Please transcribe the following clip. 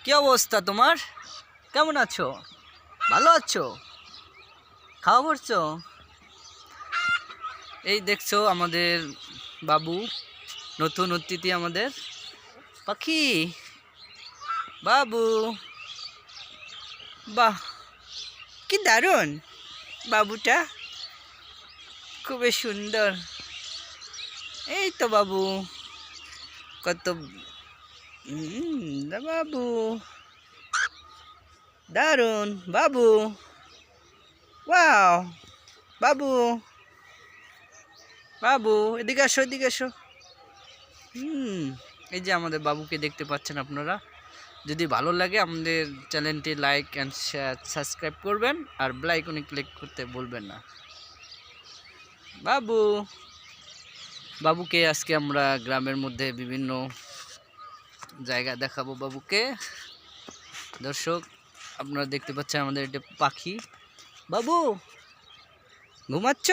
কি অবস্থা তোমার? কেমন আছো? ভালো আছো? খাওয়া করছো? এই দেখছো আমাদের বাবু, নতুন অতিথি আমাদের পাখি বাবু। বাহ, কি দারুণ বাবুটা, খুবই সুন্দর। এই তো বাবু, কত বাবু, দারুণ বাবু। ওয়াও বাবু, বাবু এদিকে আসো, এদিকে আসো। এই যে আমাদের বাবুকে দেখতে পাচ্ছেন আপনারা। যদি ভালো লাগে আমাদের চ্যানেলটি লাইক অ্যান্ড শেয়ার সাবস্ক্রাইব করবেন, আর বেল আইকনে ক্লিক করতে ভুলবেন না। বাবু, বাবুকে আজকে আমরা গ্রামের মধ্যে বিভিন্ন জায়গা দেখাবো বাবুকে। দর্শক, আপনারা দেখতে পাচ্ছেন আমাদের এটা পাখি। বাবু ঘুমাচ্ছ?